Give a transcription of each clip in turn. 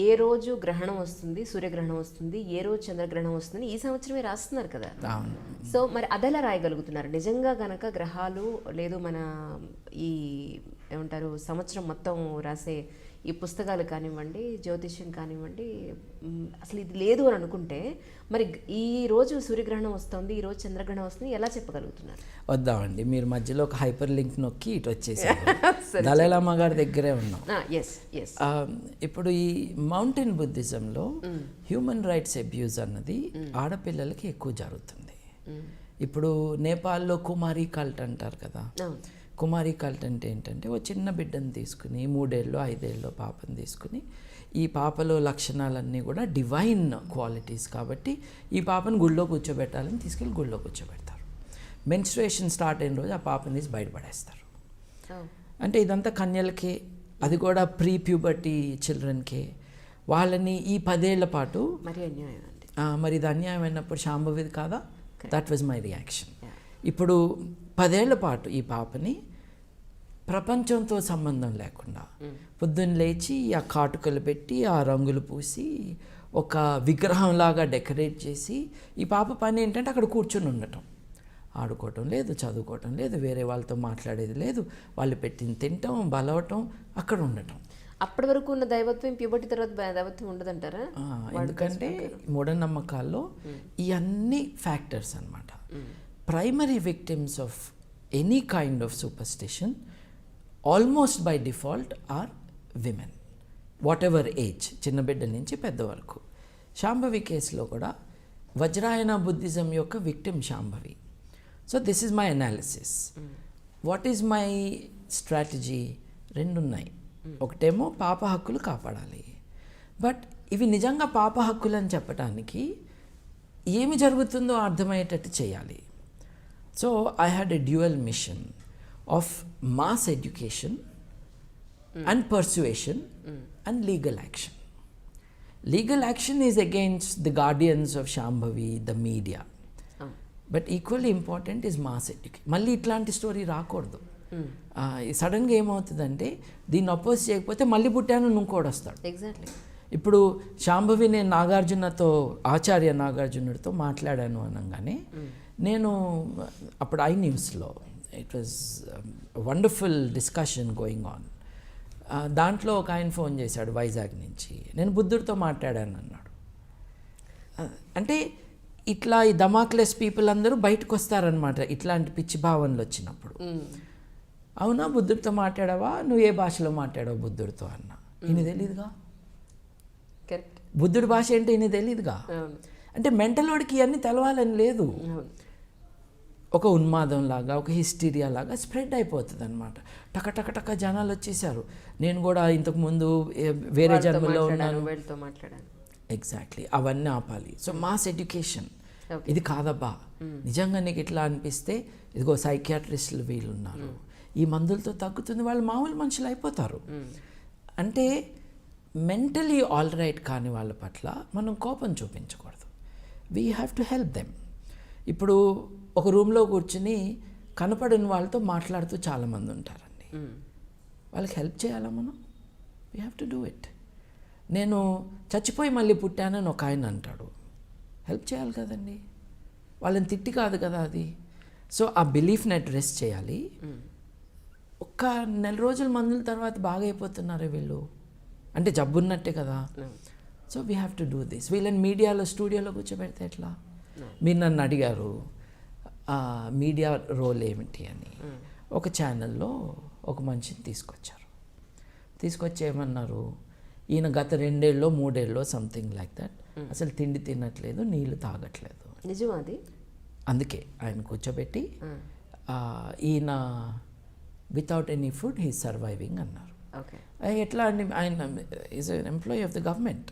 ఏ రోజు గ్రహణం వస్తుంది, సూర్యగ్రహణం వస్తుంది, ఏ రోజు చంద్రగ్రహణం వస్తుంది ఈ సంవత్సరమే రాస్తున్నారు కదా. సో మరి అదెలా రాయగలుగుతున్నారు? నిజంగా గనక గ్రహాలు లేదు మన ఈ ఏమంటారు సంవత్సరం మొత్తం రాసే ఈ పుస్తకాలు కానివ్వండి, జ్యోతిష్యం కానివ్వండి, అసలు ఇది లేదు అని అనుకుంటే మరి ఈ రోజు సూర్యగ్రహణం వస్తుంది, ఈ రోజు చంద్రగ్రహణం వస్తుంది ఎలా చెప్పగలుగుతున్నారు? వద్దామండి, మీరు మధ్యలో ఒక హైపర్ లింక్ నొక్కి ఇటు వచ్చేసారు. దలైలామా గారి దగ్గరే ఉన్నాం. ఇప్పుడు ఈ మౌంటైన్ బుద్ధిజంలో హ్యూమన్ రైట్స్ అబ్యూజ్ అన్నది ఆడపిల్లలకి ఎక్కువ జరుగుతుంది. ఇప్పుడు నేపాల్లో కుమారి కల్ట్ అంటారు కదా. కుమారి కల్ట్ అంటే ఏంటంటే ఓ చిన్న బిడ్డను తీసుకుని 3 ఏళ్ళు 5 ఏళ్ళు పాపను తీసుకుని ఈ పాపలో లక్షణాలన్నీ కూడా డివైన్ క్వాలిటీస్ కాబట్టి ఈ పాపను గుళ్ళో కూర్చోబెట్టాలని తీసుకెళ్ళి గుళ్ళో కూర్చోబెడతారు. మెన్స్ట్రుయేషన్ స్టార్ట్ అయిన రోజు ఆ పాపని తీసి బయటపడేస్తారు. అంటే ఇదంతా కన్యలకే, అది కూడా ప్రీ ప్యూబర్టీ చిల్డ్రన్కే. వాళ్ళని ఈ 10 ఏళ్ల పాటు మరి ఇది అన్యాయం అయినప్పుడు శాంభవిది కాదా? That was my reaction. ఇప్పుడు 10 ఏళ్ల పాటు ఈ పాపని ప్రపంచంతో సంబంధం లేకుండా పొద్దున్న లేచి ఆ కాటుకలు పెట్టి ఆ రంగులు పూసి ఒక విగ్రహంలాగా డెకరేట్ చేసి ఈ పాప పని ఏంటంటే అక్కడ కూర్చొని ఉండటం, ఆడుకోవటం లేదు, చదువుకోవటం లేదు, వేరే వాళ్ళతో మాట్లాడేది లేదు, వాళ్ళు పెట్టింది తినటం, బలవటం, అక్కడ ఉండటం. అప్పటి వరకు ఉన్న దైవత్వం ప్యూబర్టీ తర్వాత దైవత్వం ఉండదంటారా? ఎందుకంటే మూఢనమ్మకాల్లో ఈ అన్ని ఫ్యాక్టర్స్ అన్నమాట. Primary victims of any kind of superstition almost by default are women, whatever age, చిన్న బిడ్డ నుంచి పెద్ద వరకు. శాంభవి కేసులో కూడా వజ్రాయన బుద్ధిజం యొక్క victim Shambhavi. So this is my analysis. What is my strategy? 2 ఉన్నాయి. ఒకటేమో పాప హక్కులు కాపాడాలి, బట్ ఇవి నిజంగా పాప హక్కులు అని చెప్పడానికి ఏమి జరుగుతుందో అర్థమయ్యేటట్టు చేయాలి. So I had a dual mission of mass education and persuasion and legal action. Legal action is against the guardians of Shambhavi, the media. But equally important is mass education. మళ్ళీ ఇట్లాంటి స్టోరీ రాకూడదు. సడన్గా ఏమవుతుందంటే దీన్ని oppose చేయకపోతే మళ్ళీ పుట్టాను ఇంకోటి వస్తాడు. ఎగ్జాక్ట్లీ. ఇప్పుడు శాంభవి నేను నాగార్జునతో, ఆచార్య నాగార్జునుడితో మాట్లాడాను అనగానే నేను అప్పుడు ఐ న్యూస్లో it was wonderful discussion going on. దాంట్లో ఒక ఆయన ఫోన్ చేశాడు వైజాగ్ నుంచి, నేను బుద్ధుడితో మాట్లాడాను అన్నాడు. అంటే ఇట్లా ఈ దమాక్లెస్ పీపుల్ అందరూ బయటకు వస్తారనమాట ఇట్లాంటి పిచ్చి భావనలు వచ్చినప్పుడు. అవునా, బుద్ధుడితో మాట్లాడావా? నువ్వు ఏ భాషలో మాట్లాడావు బుద్ధుడితో అన్నా. ఈయన తెలీదుగా, బుద్ధుడి భాష ఏంటో ఈయన తెలీదుగా. అంటే మెంటల్ వాడికి ఇవన్నీ తెలవాలని లేదు. ఒక ఉన్మాదంలాగా, ఒక హిస్టీరియా లాగా స్ప్రెడ్ అయిపోతుంది అనమాట. టక జనాలు వచ్చేసారు. నేను కూడా ఇంతకుముందు వేరే జన్మలో ఉన్నాను. ఎగ్జాక్ట్లీ, అవన్నీ ఆపాలి. సో మాస్ ఎడ్యుకేషన్ ఇది కాదబ్బా, నిజంగా నీకు ఇట్లా అనిపిస్తే ఇదిగో సైకియాట్రిస్టులు వీళ్ళు ఉన్నారు, ఈ మందులతో తగ్గుతుంది, వాళ్ళు మామూలు మనుషులు అయిపోతారు. అంటే మెంటలీ ఆల్ రైట్ కాని వాళ్ళ పట్ల మనం కోపం చూపించకూడదు. We have to help them. ఇప్పుడు ఒక రూమ్లో కూర్చుని కనపడిన వాళ్ళతో మాట్లాడుతూ చాలామంది ఉంటారండి. వాళ్ళకి హెల్ప్ చేయాలా మనం? We have to do it. నేను చచ్చిపోయి మళ్ళీ పుట్టానని ఒక ఆయన అంటాడు, హెల్ప్ చేయాలి కదండి, వాళ్ళని తిట్టి కాదు కదా అది. సో ఆ బిలీఫ్ని అడ్రెస్ చేయాలి. ఒక్క నెల రోజుల మందుల తర్వాత బాగా అయిపోతున్నారే వీళ్ళు, అంటే జబ్బున్నట్టే కదా. So we have to do this. వీళ్ళని మీడియాలో స్టూడియోలో కూర్చోబెడితే ఎట్లా? మీరు నన్ను అడిగారు మీడియా రోల్ ఏమిటి అని. ఒక ఛానల్లో ఒక మనిషిని తీసుకొచ్చి ఏమన్నారు, ఈయన గత 2 ఏళ్ళలో 3 ఏళ్ళలో సంథింగ్ లైక్ దట్ అసలు తిండి తినట్లేదు, నీళ్లు తాగట్లేదు. నిజమా అది? అందుకే ఆయన కూర్చోబెట్టి ఈయన without any food he surviving అన్నారు. ఎట్లా అండి, ఆయన is N employee of the government.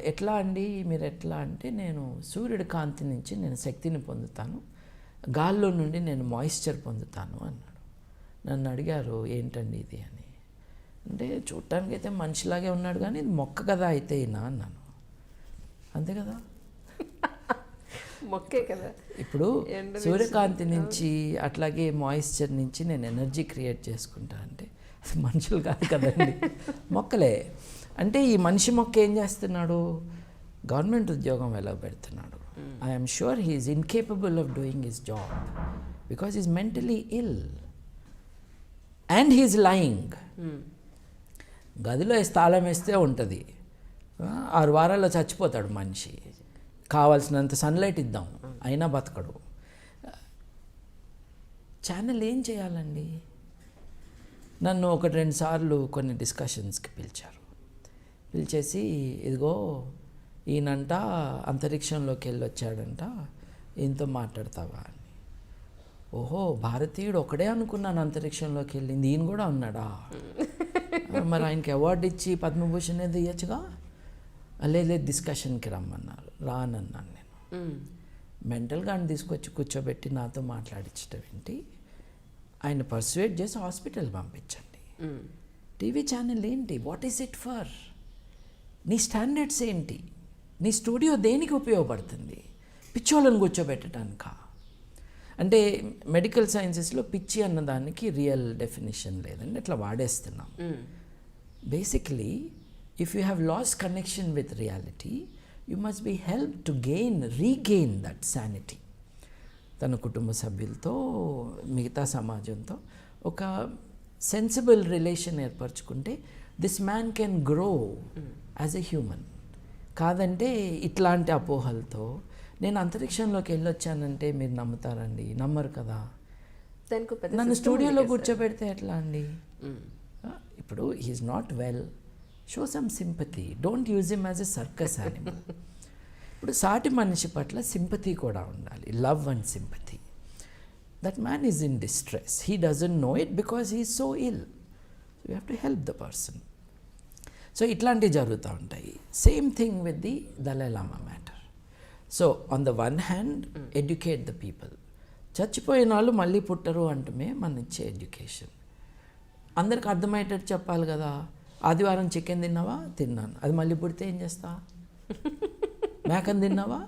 ఎట్లా అండి మీరు ఎట్లా అంటే, నేను సూర్యుడి కాంతి నుంచి నేను శక్తిని పొందుతాను, గాల్లో నుండి నేను మాయిశ్చర్ పొందుతాను అన్నాడు. నన్ను అడిగారు ఏంటండి ఇది అని. అంటే చూడటానికి అయితే మనిషిలాగే ఉన్నాడు కానీ ఇది మొక్క కదా అయితే ఈయన అన్నాను. అంతే కదా, మొక్కే కదా. ఇప్పుడు సూర్యకాంతి నుంచి అట్లాగే మాయిశ్చర్ నుంచి నేను ఎనర్జీ క్రియేట్ చేసుకుంటా అంటే అది మనుషులు కాదు కదండి, మొక్కలే. అంటే ఈ మనిషి మొక్క ఏం చేస్తున్నాడు, గవర్నమెంట్ ఉద్యోగం వెలగబెడుతున్నాడు. I'm sure he's incapable of doing his job because is mentally ill and he's lying. గదిలో తాళం వేస్తే ఉంటుంది, 6 వారాల్లో చచ్చిపోతాడు మనిషి. కావాల్సినంత సన్లైట్ ఇద్దాం అయినా బతకడు. ఛానల్ ఏం చేయాలండి? నన్ను 1-2 సార్లు కొన్ని డిస్కషన్స్కి పిలిచేసి ఇదిగో ఈయనంట అంతరిక్షంలోకి వెళ్ళొచ్చాడంట, ఈయనతో మాట్లాడతావా అని. ఓహో, భారతీయుడు ఒకడే అనుకున్నాను అంతరిక్షంలోకి వెళ్ళింది, ఈయన కూడా ఉన్నాడా? మరి ఆయనకి అవార్డు ఇచ్చి పద్మభూషణ్ ఏదో ఇవ్వచ్చుగా. లేదు డిస్కషన్కి రమ్మన్నారు, రానన్నాను నేను. మెంటల్గా ఆయన తీసుకొచ్చి కూర్చోబెట్టి నాతో మాట్లాడించడం ఏంటి, ఆయన పర్సువేట్ చేసి హాస్పిటల్ పంపించండి. టీవీ ఛానల్ ఏంటి, వాట్ ఈస్ ఇట్ ఫర్? నీ స్టాండర్డ్స్ ఏంటి? నీ స్టూడియో దేనికి ఉపయోగపడుతుంది? పిచ్చోళ్ళని కూర్చోబెట్టడానిక? అంటే మెడికల్ సైన్సెస్లో పిచ్చి అన్నదానికి రియల్ డెఫినేషన్ లేదండి, అట్లా వాడేస్తున్నాం. Basically if you have lost connection with reality you must be help to regain that sanity. తన కుటుంబ సభ్యులతో, మిగతా సమాజంతో ఒక సెన్సిబుల్ రిలేషన్ ఏర్పరచుకుంటే this man can grow as a human. కాదంటే ఇట్లాంటి అపోహలతో నేను అంతరిక్షంలోకి వెళ్ళొచ్చానంటే మీరు నమ్ముతారండి? నమ్మరు కదా. నన్ను స్టూడియోలో కూర్చోబెడితే ఎట్లా అండి? ఇప్పుడు he's not well, show some sympathy, don't use him as a circus animal. ఇప్పుడు సాటి మనిషి పట్ల సింపతి కూడా ఉండాలి, love and sympathy. That man is in distress, he doesn't know it because he is so ill, you have to help the person. So ఇట్లాంటివి జరుగుతూ ఉంటాయి. Same thing with the Dalai Lama matter. So on the one hand educate the people. చచ్చిపోయిన వాళ్ళు మళ్ళీ పుట్టరు అంటమే మన ఇచ్చే education. అందరికి అర్థమయ్యేటట్టు చెప్పాలి కదా. ఆదివారం చికెన్ తిన్నావా? తిన్నాను. అది మళ్ళీ పుడితే ఏం చేస్తా? మేకను తిన్నావా?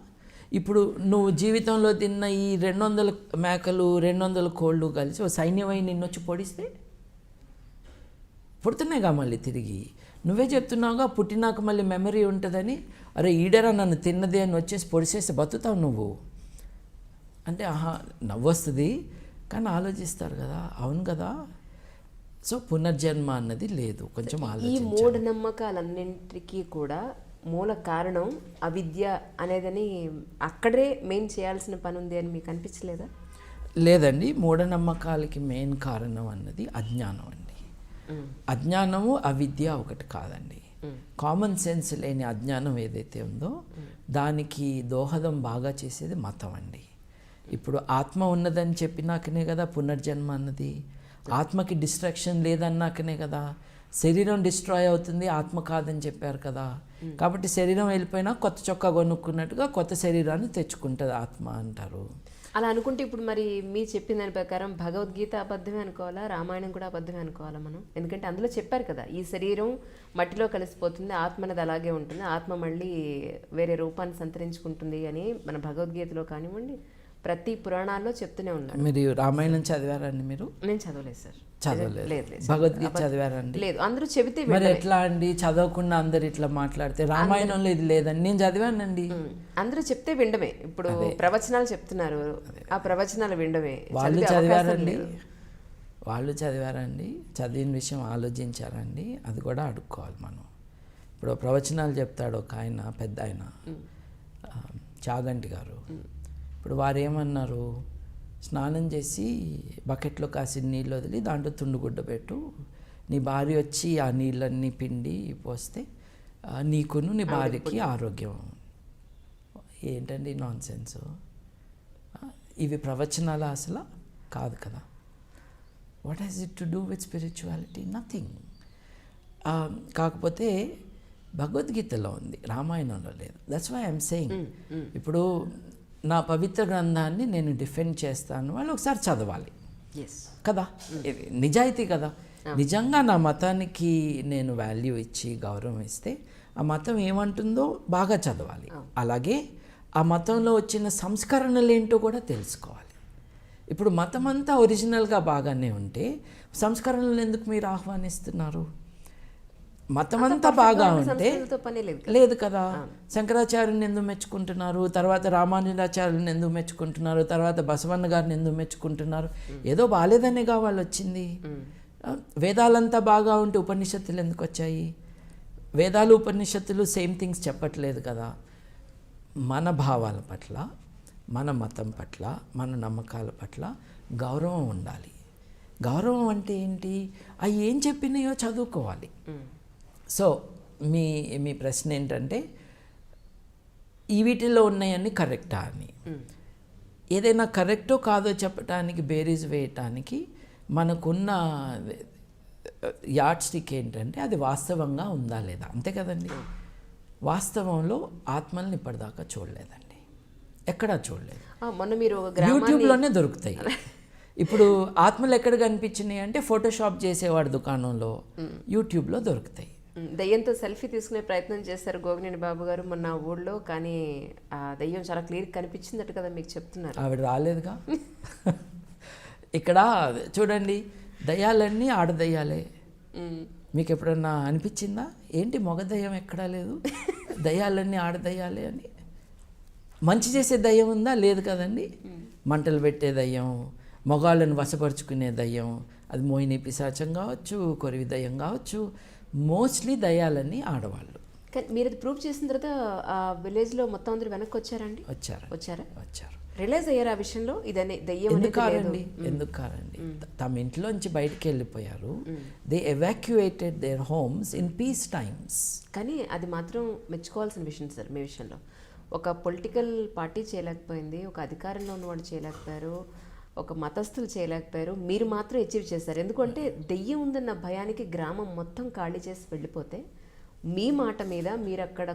ఇప్పుడు నువ్వు జీవితంలో తిన్న ఈ 200 మేకలు 200 కోళ్ళు కలిసి ఓ సైన్యమై నిన్నొచ్చి పొడిస్తే పుడుతున్నాయిగా మళ్ళీ తిరిగి. నువ్వే చెప్తున్నావుగా పుట్టినాక మళ్ళీ మెమరీ ఉంటుందని. అరే ఈడరా నన్ను తిన్నదే అని వచ్చేసి పొడిచేసి బతుకుతావు నువ్వు అంటే నవ్వు వస్తుంది, కానీ ఆలోచిస్తారు కదా. అవును కదా. సో పునర్జన్మ అన్నది లేదు. కొంచెం ఈ మూఢనమ్మకాలన్నింటికీ కూడా మూల కారణం అవిద్య అనేదని అక్కడే మెయిన్ చేయాల్సిన పని ఉంది అని మీకు అనిపించలేదా? లేదండి, మూఢనమ్మకాలకి మెయిన్ కారణం అన్నది అజ్ఞానం అండి. అజ్ఞానము అవిద్య ఒకటి కాదండి. కామన్ సెన్స్ లేని అజ్ఞానం ఏదైతే ఉందో దానికి దోహదం బాగా చేసేది మతం అండి. ఇప్పుడు ఆత్మ ఉన్నదని చెప్పినాకనే కదా పునర్జన్మ అన్నది. ఆత్మకి డిస్ట్రాక్షన్ లేదన్నాకనే కదా. శరీరం డిస్ట్రాయ్ అవుతుంది, ఆత్మ కాదని చెప్పారు కదా. కాబట్టి శరీరం వెళ్ళిపోయినా కొత్త చొక్కా కొనుక్కున్నట్టుగా కొత్త శరీరాన్ని తెచ్చుకుంటుంది ఆత్మ అంటారు. అలా అనుకుంటే ఇప్పుడు మరి మీ చెప్పిన దాని ప్రకారం భగవద్గీత అబద్ధమే అనుకోవాలా, రామాయణం కూడా అబద్ధమే అనుకోవాలా మనం? ఎందుకంటే అందులో చెప్పారు కదా, ఈ శరీరం మట్టిలో కలిసిపోతుంది, ఆత్మ అనేది అలాగే ఉంటుంది, ఆత్మ మళ్ళీ వేరే రూపాన్ని సంతరించుకుంటుంది అని మన భగవద్గీతలో కానివ్వండి ప్రతి పురాణాల్లో చెప్తూనే ఉన్నారు. మీరు రామాయణం చదివారండి? మీరు? నేను చదవలేదు సార్. చదవలేదు. భగవద్గీత చదివారండి? లేదు. అందరూ చెబితే మరి ఎట్లా అండి? చదవకుండా అందరు ఇట్లా మాట్లాడితే రామాయణంలో ఇది లేదండి. నేను చదివానండి. అందరూ చెప్తే వినడమే. ఇప్పుడు ప్రవచనాలు చెప్తున్నారు, ఆ ప్రవచనాలు వినడమే. వాళ్ళు చదివారండి? వాళ్ళు చదివారండి? చదివిన విషయం ఆలోచించారండి? అది కూడా అడుక్కోవాలి మనం. ఇప్పుడు ప్రవచనాలు చెప్తాడు ఒక ఆయన, పెద్ద ఆయన, చాగంటి గారు. ఇప్పుడు వారు ఏమన్నారు, స్నానం చేసి బకెట్లో కాసిన నీళ్ళు వదిలి దాంట్లో తుండుగుడ్డ పెట్టు, నీ భార్య వచ్చి ఆ నీళ్ళన్నీ పిండి పోస్తే నీకును నీ భార్యకి ఆరోగ్యం. ఏంటండి నాన్ సెన్స్? ఇవి ప్రవచనాల అసలు కాదు కదా. What has it to do with spirituality? Nothing. కాకపోతే భగవద్గీతలో ఉంది, రామాయణంలో లేదు. That's why I'm saying. ఇప్పుడు నా పవిత్ర గ్రంథాన్ని నేను డిఫెండ్ చేస్తాను, వాళ్ళు ఒకసారి చదవాలి కదా. ఇది నిజాయితీ కదా. నిజంగా నా మతానికి నేను వాల్యూ ఇచ్చి గౌరవం ఇస్తే ఆ మతం ఏమంటుందో బాగా చదవాలి. అలాగే ఆ మతంలో వచ్చిన సంస్కరణలు ఏంటో కూడా తెలుసుకోవాలి. ఇప్పుడు మతం అంతా ఒరిజినల్గా బాగానే ఉంటే సంస్కరణలు ఎందుకు మీరు ఆహ్వానిస్తున్నారు? మతమంతా బాగా ఉంటే సంస్కృతితో పని లేదు. లేదు కదా. శంకరాచార్యుని ఎందుకు మెచ్చుకుంటున్నారు, తర్వాత రామానుజాచార్యుని ఎందుకు మెచ్చుకుంటున్నారు, తర్వాత బసవన్న గారిని ఎందుకు మెచ్చుకుంటున్నారు? ఏదో బాగాలేదనేగా వాళ్ళు వచ్చింది. వేదాలంతా బాగా ఉంటే ఉపనిషత్తులు ఎందుకు వచ్చాయి? వేదాలు ఉపనిషత్తులు సేమ్ థింగ్స్ చెప్పట్లేదు కదా. మన భావాల పట్ల, మన మతం పట్ల, మన నమ్మకాల పట్ల గౌరవం ఉండాలి. గౌరవం అంటే ఏంటి? అవి ఏం చెప్పినాయో చదువుకోవాలి. సో మీ ప్రశ్న ఏంటంటే ఈ వీటిల్లో ఉన్నాయన్నీ కరెక్టా అని. ఏదైనా కరెక్టో కాదో చెప్పటానికి, బేరీజ్ వేయటానికి మనకున్న యార్డ్ స్టిక్ ఏంటంటే అది వాస్తవంగా ఉందా లేదా, అంతే కదండి. వాస్తవంలో ఆత్మల్ని ఇప్పటిదాకా చూడలేదండి, ఎక్కడా చూడలేదు. మొన్న మీరు యూట్యూబ్లోనే దొరుకుతాయి. ఇప్పుడు ఆత్మలు ఎక్కడ కనిపించినాయి అంటే ఫోటోషాప్ చేసేవాడు దుకాణంలో, యూట్యూబ్లో దొరుకుతాయి. దయ్యంతో సెల్ఫీ తీసుకునే ప్రయత్నం చేశారు గోగినేని బాబు గారు మొన్న ఊళ్ళో, కానీ ఆ దయ్యం చాలా క్లియర్ కనిపించిందట కదా మీకు చెప్తున్నారు. ఆవిడ రాలేదుగా. ఇక్కడ చూడండి, దయ్యాలన్నీ ఆడదయ్యాలే. మీకు ఎప్పుడన్నా అనిపించిందా ఏంటి మగ దయ్యం ఎక్కడా లేదు, దయ్యాలన్నీ ఆడదయ్యాలే అని? మంచి చేసే దయ్యం ఉందా? లేదు కదండి. మంటలు పెట్టే దయ్యం, మగాళ్ళని వశపరుచుకునే దయ్యం, అది మోహిని పిశాచం కావచ్చు, కొరివి దయ్యం కావచ్చు, మోస్ట్లీ దయ్యాలన్నీ ఆడవాళ్ళు. కానీ మీరు అది ప్రూవ్ చేసిన తర్వాత ఆ విలేజ్లో మొత్తం అందరూ వెనక్కి వచ్చారండి? వచ్చారు. రియలైజ్ అయ్యారు ఆ విషయంలో ఇదనే దయ్యం ఎందుకు కారండి తమ ఇంట్లోంచి బయటికి వెళ్ళిపోయారు. They evacuated there homes in peace times. కానీ అది మాత్రం మెచ్చుకోవాల్సిన విషయం సార్. మీ విషయంలో ఒక పొలిటికల్ పార్టీ చేయలేకపోయింది, ఒక అధికారంలో ఉన్నవాడు చేయలేకపోయారు, ఒక మతస్థులు చేయలేకపోయారు, మీరు మాత్రం అచీవ్ చేశారు. ఎందుకంటే దెయ్యం ఉందన్న భయానికి గ్రామం మొత్తం ఖాళీ చేసి వెళ్ళిపోతే మీ మాట మీద మీరు అక్కడ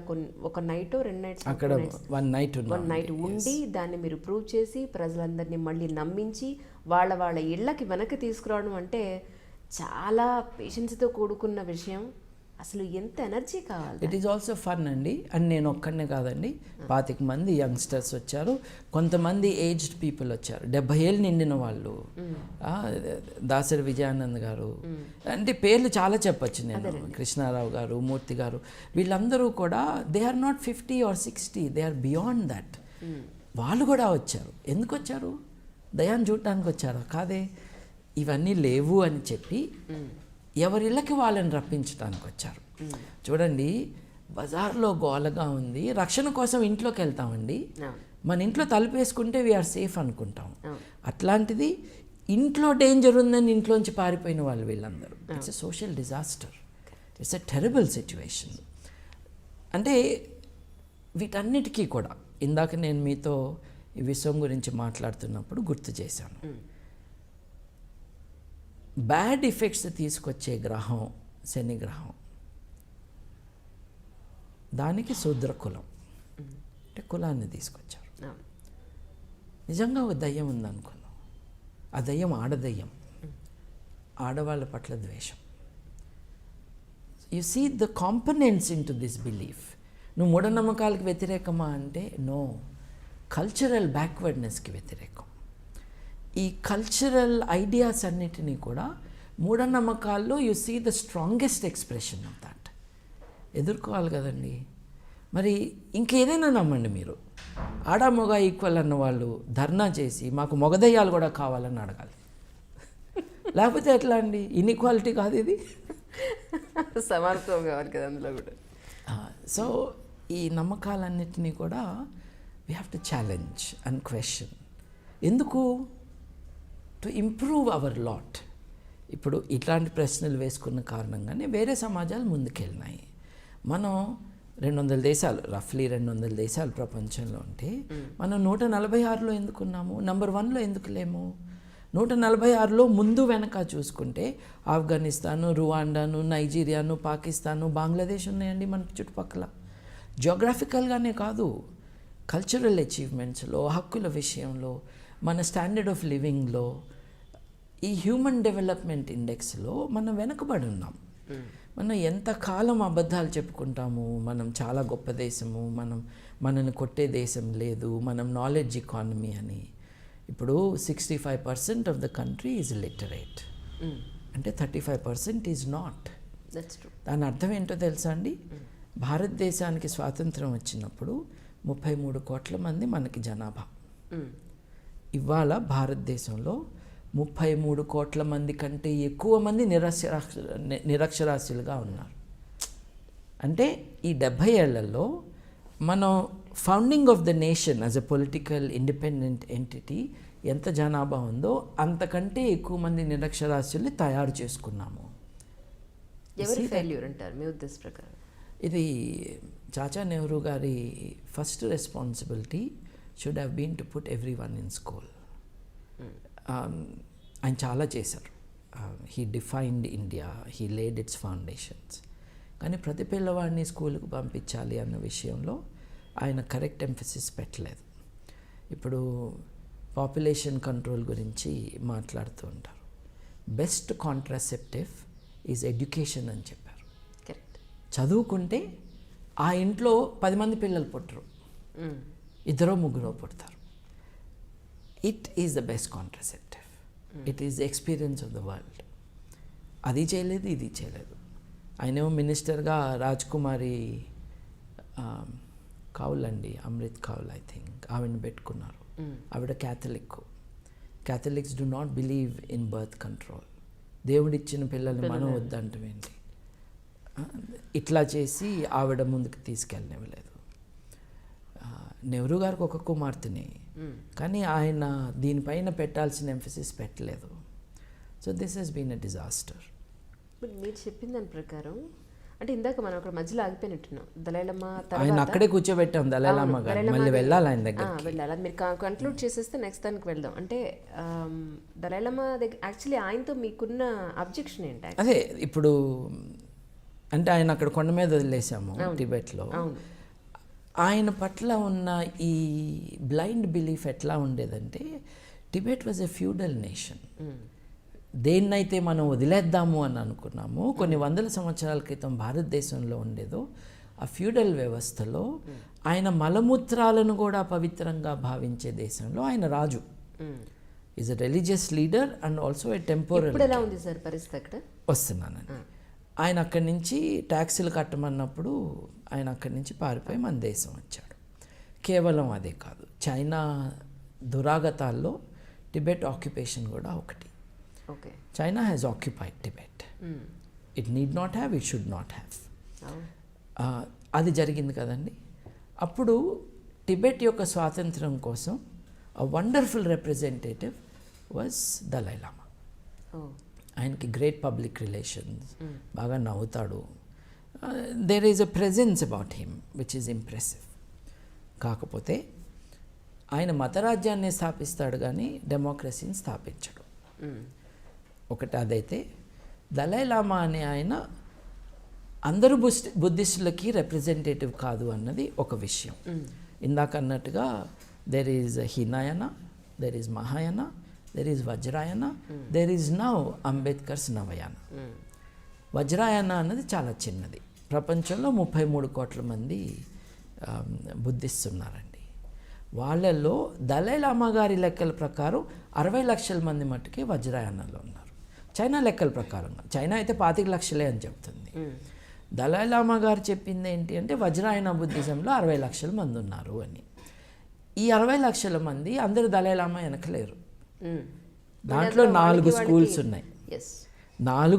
ఒక నైట్ 2 నైట్స్ అక్కడ వన్ నైట్ ఉండి దాన్ని మీరు ప్రూవ్ చేసి ప్రజలందరినీ మళ్ళీ నమ్మించి వాళ్ళ ఇళ్ళకి వెనక్కి తీసుకురావడం అంటే చాలా పేషెన్స్తో కూడుకున్న విషయం. అసలు ఎంత ఎనర్జీ కావాలి. ఇట్ ఈస్ ఆల్సో ఫన్ అండి. అండ్ నేను ఒక్కడనే కాదండి, 25 మంది యంగ్స్టర్స్ వచ్చారు, కొంతమంది ఏజ్డ్ పీపుల్ వచ్చారు, 70 ఏళ్ళు నిండిన వాళ్ళు, దాసరి విజయానంద్ గారు, అంటే పేర్లు చాలా చెప్పచ్చు నేను, కృష్ణారావు గారు, మూర్తి గారు, వీళ్ళందరూ కూడా they are not 50 or 60, they are beyond that. వాళ్ళు కూడా వచ్చారు. ఎందుకు వచ్చారు? దయాన్ని చూడటానికి వచ్చారా? కాదే, ఇవన్నీ లేవు అని చెప్పి ఎవరిళ్ళకి వాళ్ళని రప్పించడానికి వచ్చారు. చూడండి, బజార్లో గోలగా ఉంది, రక్షణ కోసం ఇంట్లోకి వెళ్తామండి. మన ఇంట్లో తలుపేసుకుంటే వీఆర్ సేఫ్ అనుకుంటాం. అట్లాంటిది ఇంట్లో డేంజర్ ఉందని ఇంట్లోంచి పారిపోయిన వాళ్ళు వీళ్ళందరూ. It's a social disaster, it's a terrible situation. అంటే వీటన్నిటికీ కూడా ఇందాక నేను మీతో ఈ విషయం గురించి మాట్లాడుతున్నప్పుడు గుర్తు చేశాను. బ్యాడ్ ఎఫెక్ట్స్ తీసుకొచ్చే గ్రహం శని గ్రహం. దానికి శూద్ర కులం అంటే కులాన్ని తీసుకొచ్చారు. నిజంగా ఒక దయ్యం ఉందనుకున్నాం, ఆ దయ్యం ఆడదయ్యం, ఆడవాళ్ళ పట్ల ద్వేషం. You see the components into this belief. నువ్వు మూఢనమ్మకాలకు వ్యతిరేకమా అంటే నో, కల్చరల్ బ్యాక్వర్డ్నెస్కి వ్యతిరేకం. ఈ కల్చరల్ ఐడియాస్ అన్నిటినీ కూడా మూఢనమ్మకాల్లో you see the strongest expression of that. ఎదుర్కోవాలి కదండి. మరి ఇంకేదైనా నమ్మండి మీరు, ఆడ మొగ ఈక్వల్ అన్న వాళ్ళు ధర్నా చేసి మాకు మొగదయ్యాలు కూడా కావాలని అడగాలి. లేకపోతే ఎట్లా అండి? ఇన్ఈక్వాలిటీ కాదు ఇది, సమానత్వం కావాలి కదా అందులో కూడా. సో ఈ నమ్మకాలన్నిటినీ కూడా we have to challenge and question. ఎందుకు? To improve our lot. ఇప్పుడు ఇట్లాంటి ప్రశ్నలు వేసుకున్న కారణంగానే వేరే సమాజాలు ముందుకెళ్ళినాయి. మనం 200 దేశాలు, రఫ్లీ 200 దేశాలు ప్రపంచంలో ఉంటే మనం 146లో ఎందుకున్నాము? నెంబర్ 1లో ఎందుకు లేము? 146లో ముందు వెనక చూసుకుంటే ఆఫ్ఘనిస్తాను, రువాండాను, నైజీరియాను, పాకిస్తాను, బంగ్లాదేశ్ ఉన్నాయండి మన చుట్టుపక్కల. జియోగ్రాఫికల్గానే కాదు, కల్చరల్ అచీవ్మెంట్స్లో, హక్కుల విషయంలో, మన స్టాండర్డ్ ఆఫ్ లివింగ్లో, ఈ హ్యూమన్ డెవలప్మెంట్ ఇండెక్స్లో మనం వెనుకబడి ఉన్నాం. మనం ఎంతకాలం అబద్ధాలు చెప్పుకుంటాము, మనం చాలా గొప్ప దేశము, మనల్ని కొట్టే దేశం లేదు, మనం నాలెడ్జ్ ఎకానమీ అని. ఇప్పుడు 65% of the country is literate, అంటే 35% ఈజ్ నాట్. That's true. దాని అర్థం ఏంటో తెలుసా అండి? భారతదేశానికి స్వాతంత్రం వచ్చినప్పుడు 33 కోట్ల మంది మనకి జనాభా. ఇవాళ భారతదేశంలో 33 కోట్ల మంది కంటే ఎక్కువ మంది నిరక్షరాస్యులుగా ఉన్నారు. అంటే ఈ 70 ఏళ్లలో మనం founding of the nation as a political independent entity ఎంత జనాభా ఉందో అంతకంటే ఎక్కువ మంది నిరక్షరాస్యుల్ని తయారు చేసుకున్నాము. ఎవరి ఫెయిల్యూర్ అంటారు మీ ఉద్దేశ ప్రకారం? ఇది చాచా నెహ్రూ గారి first responsibility should have been to put every one in school. ఆయన చాలా చేశారు. He defined India, he laid its foundations. కానీ ప్రతి పిల్లవాడిని స్కూల్కి పంపించాలి అన్న విషయంలో ఆయన కరెక్ట్ ఎంఫసిస్ పెట్టలేదు. ఇప్పుడు పాపులేషన్ కంట్రోల్ గురించి మాట్లాడుతూ ఉంటారు. బెస్ట్ కాంట్రాసెప్టివ్ ఈజ్ ఎడ్యుకేషన్ అని చెప్పారు. కరెక్ట్. చదువుకుంటే ఆ ఇంట్లో 10 మంది పిల్లలు పుట్టరు, 2-3 పుడతారు. It is the best contraceptive. It is the experience of the world. అది చేయలేదు, ఇది చేయలేదు. ఆయనేమో మినిస్టర్గా రాజ్కుమారి కౌల్ అండి, అమృత్ కౌల్ ఐ థింక్, ఆవిడని పెట్టుకున్నారు. ఆవిడ Catholics do not believe in birth control. దేవుడిచ్చిన పిల్లల్ని మనం వద్దంటమేంటి? ఇట్లా చేసి ఆవిడ ముందుకు తీసుకెళ్ళనివ్వలేదు. నెహ్రూ గారికి ఒక కుమార్తెని, కానీ ఆయన దీనిపైన పెట్టాల్సిన ఎంఫసిస్ పెట్టలేదు. So this has been a disaster. But మీరు చెప్పిన దాని ప్రకారం అంటే ఇందాక మనం అక్కడ మధ్యలో ఆగిపోయినట్టున్నాం. దలైలమ్మ ఆయన అక్కడే కూర్చోబెట్టాం. దలైలమ్మ గారు మళ్ళీ వెళ్ళాలి ఆయన దగ్గర. వెళ్ళాలి. అది మీరు కన్క్లూడ్ చేసేస్తే నెక్స్ట్ దానికి వెళ్దాం. అంటే దలైలమ్మ దగ్గర యాక్చువల్లీ ఆయనతో మీకున్న అబ్జెక్షన్ ఏంటి? అదే ఇప్పుడు అంటే ఆయన అక్కడ కొండ మీద వదిలేసాము టిబెట్లో. ఆయన పట్ల ఉన్న ఈ బ్లైండ్ బిలీఫ్ ఎట్లా ఉండేదంటే, Tibet was a feudal nation. దేన్నైతే మనం వదిలేద్దాము అని అనుకున్నాము కొన్ని వందల సంవత్సరాల క్రితం భారతదేశంలో ఉండేదో, ఆ ఫ్యూడల్ వ్యవస్థలో ఆయన మలమూత్రాలను కూడా పవిత్రంగా భావించే దేశంలో ఆయన రాజు. Is a religious leader and also a temporary. ఇప్పుడు ఎలా ఉంది సార్ పరిస్థితి అక్కడ? వస్తున్నానండి. ఆయన అక్కడి నుంచి ట్యాక్సులు కట్టమన్నప్పుడు ఆయన అక్కడి నుంచి పారిపోయి మన దేశం వచ్చాడు. కేవలం అదే కాదు, చైనా దురాగతాల్లో టిబెట్ ఆక్యుపేషన్ కూడా ఒకటి. Okay. China has occupied Tibet. It need not have, it should not have. అది జరిగింది కదండి. అప్పుడు టిబెట్ యొక్క స్వాతంత్రం కోసం a wonderful representative was Dalai Lama. ఆయనకి గ్రేట్ పబ్లిక్ రిలేషన్స్, బాగా నవ్వుతాడు. There is a presence about him which is impressive. కాకపోతే ఆయన మతరాజ్యాన్ని స్థాపిస్తాడు కానీ డెమోక్రసీని స్థాపించడు. ఒకటి అదైతే, దలై లామా అనే ఆయన అందరూ బుద్ధిస్టులకి రిప్రజెంటేటివ్ కాదు అన్నది ఒక విషయం. ఇందాక అన్నట్టుగా there is Hinayana, there is Mahayana, there is Vajrayana, there is now Ambedkar's Navayana. Vajrayana అన్నది చాలా చిన్నది. ప్రపంచంలో 33 కోట్ల మంది బుద్ధిస్ట్ ఉన్నారండి. వాళ్ళల్లో దలై లామా గారి లెక్కల ప్రకారం 60 లక్షల మంది మట్టుకే వజ్రాయనలో ఉన్నారు. చైనా లెక్కల ప్రకారం, చైనా అయితే 25 లక్షలే అని చెప్తుంది. దలై లామా గారు చెప్పింది ఏంటి అంటే వజ్రాయన బుద్ధిజంలో 60 లక్షల మంది ఉన్నారు అని. ఈ 60 లక్షల మంది అందరూ దలై లామా వెనకలేరు. దాంట్లో 4 స్కూల్స్ ఉన్నాయి. 4